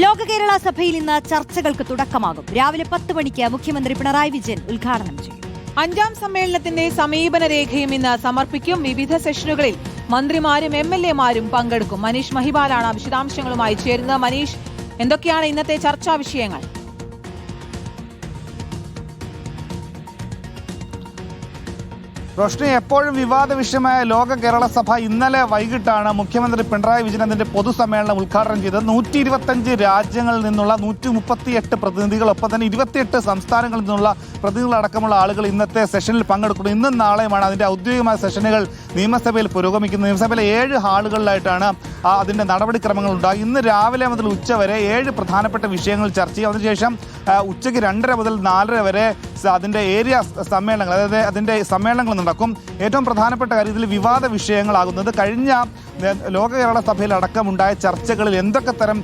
ലോക കേരള സഭയിൽ ഇന്ന് ചർച്ചകൾക്ക് തുടക്കമാകും. രാവിലെ 10 മണിക്ക് മുഖ്യമന്ത്രി പിണറായി വിജയൻ ഉദ്ഘാടനം ചെയ്യും. 5ാം സമ്മേളനത്തിന്റെ സമീപന രേഖയും ഇന്ന് സമർപ്പിക്കും. വിവിധ സെഷനുകളിൽ മന്ത്രിമാരും MLA-മാരും പങ്കെടുക്കും. മനീഷ് മഹിപാലാണ് വിശദാംശങ്ങളുമായി ചേരുന്നത്. മനീഷ്, എന്തൊക്കെയാണ് ഇന്നത്തെ ചർച്ചാ വിഷയങ്ങൾ? റോഷ്നി, എപ്പോഴും വിവാദ വിഷയമായ ലോക കേരള സഭ ഇന്നലെ വൈകിട്ടാണ് മുഖ്യമന്ത്രി പിണറായി വിജയൻ അതിന്റെ പൊതുസമ്മേളനം ഉദ്ഘാടനം ചെയ്തത്. 125 രാജ്യങ്ങളിൽ നിന്നുള്ള 138 പ്രതിനിധികൾ, ഒപ്പം തന്നെ 28 സംസ്ഥാനങ്ങളിൽ നിന്നുള്ള പ്രതിനിധികളടക്കമുള്ള ആളുകൾ ഇന്നത്തെ സെഷനിൽ പങ്കെടുക്കുന്നു. ഇന്നും നാളെയുമാണ് അതിന്റെ ഔദ്യോഗികമായ സെഷനുകൾ നിയമസഭയിൽ പുരോഗമിക്കുന്നത്. നിയമസഭയിലെ 7 ഹാളുകളിലായിട്ടാണ് അതിന്റെ നടപടിക്രമങ്ങൾ ഉണ്ടാകും. ഇന്ന് രാവിലെ മുതൽ ഉച്ചവരെ 7 പ്രധാനപ്പെട്ട വിഷയങ്ങൾ ചർച്ച ചെയ്യും. അതിനുശേഷം ഉച്ചയ്ക്ക് 2:30 മുതൽ 4:30 വരെ അതിന്റെ ഏരിയ സമ്മേളനങ്ങൾ, അതായത് അതിന്റെ സമ്മേളനങ്ങൾ നടക്കും. ഏറ്റവും പ്രധാനപ്പെട്ട കാര്യം ഇതിൽ വിവാദ വിഷയങ്ങളാകുന്നത് കഴിഞ്ഞ ലോക കേരള സഭയിൽ അടക്കമുണ്ടായ ചർച്ചകളിൽ എന്തൊക്കെ തരം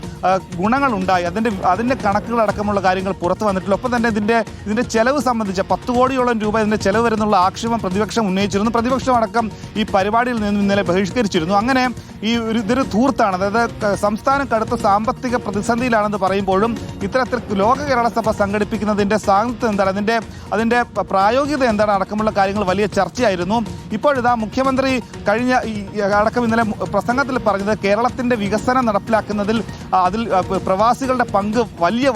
ഗുണങ്ങളുണ്ടായി, അതിന്റെ കണക്കുകളടക്കമുള്ള കാര്യങ്ങൾ പുറത്തു വന്നിട്ടില്ല. ഒപ്പം തന്നെ ഇതിന്റെ ചെലവ് സംബന്ധിച്ച 10 കോടിയോളം രൂപ ഇതിന്റെ ചെലവ് വരുന്നുള്ള ആക്ഷേപം പ്രതിപക്ഷം ഉന്നയിച്ചിരുന്നു. പ്രതിപക്ഷം അടക്കം ഈ പരിപാടിയിൽ നിന്ന് ഇന്നലെ ബഹിഷ്കരിച്ചിരുന്നു. അങ്ങനെ ഇതൊരു ധൂർത്താണ്. അതായത് സംസ്ഥാനം കടുത്ത സാമ്പത്തിക പ്രതിസന്ധിയിലാണെന്ന് പറയുമ്പോഴും ഇത്തരത്തിൽ ലോക കേരള സഭ സംഘടിപ്പിക്കുന്നതിന്റെ സാങ്കത്യം എന്താണ്, അതിന്റെ പ്രായോഗികത എന്താണ് അടക്കമുള്ള കാര്യങ്ങൾ വലിയ ചർച്ചയായിരുന്നു. ഇപ്പോഴിതാ മുഖ്യമന്ത്രി കഴിഞ്ഞ അടക്കം ഇന്നലെ പ്രസംഗത്തിൽ പറഞ്ഞത് കേരളത്തിന്റെ വികസനം നടപ്പിലാക്കുന്നതിൽ അതിൽ പ്രവാസികളുടെ പങ്ക്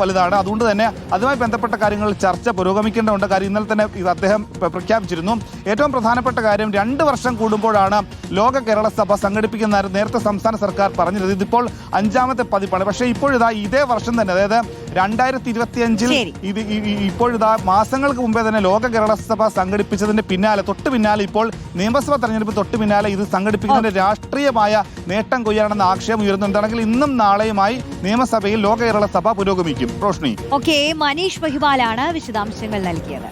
വലുതാണ്. അതുകൊണ്ട് തന്നെ അതുമായി ബന്ധപ്പെട്ട കാര്യങ്ങളിൽ ചർച്ച പുരോഗമിക്കേണ്ടതുണ്ട്. കാര്യം ഇന്നലെ തന്നെ അദ്ദേഹം പ്രഖ്യാപിച്ചിരുന്നു. ഏറ്റവും പ്രധാനപ്പെട്ട കാര്യം 2 വർഷം കൂടുമ്പോഴാണ് ലോക കേരള സഭ സംഘടിപ്പിക്കുന്ന നേരത്തെ സംസ്ഥാന സർക്കാർ പറഞ്ഞിരുന്നത്. ഇതിപ്പോൾ 5ാമത്തെ പതിപ്പാണ്. പക്ഷേ ഇപ്പോഴിതാ ഇതേ വർഷം തന്നെ, അതായത് 2025 ഇപ്പോഴിതാ മാസങ്ങൾക്ക് മുമ്പേ തന്നെ ലോക കേരള സഭ സംഘടിപ്പിച്ചതിന്റെ തൊട്ട് പിന്നാലെ ഇപ്പോൾ നിയമസഭാ തെരഞ്ഞെടുപ്പ് തൊട്ട് പിന്നാലെ ഇത് സംഘടിപ്പിക്കുന്നതിന്റെ രാഷ്ട്രീയമായ നേട്ടം കൊയ്യാണെന്ന ആക്ഷേപം ഉയർന്നുണ്ടാണെങ്കിൽ ഇന്നും നാളെയുമായി നിയമസഭയിൽ ലോക കേരള സഭ പുരോഗമിക്കും. റോഷ്നി, മനീഷ് മഹിപാലാണ് വിശദാംശങ്ങൾ നൽകിയത്.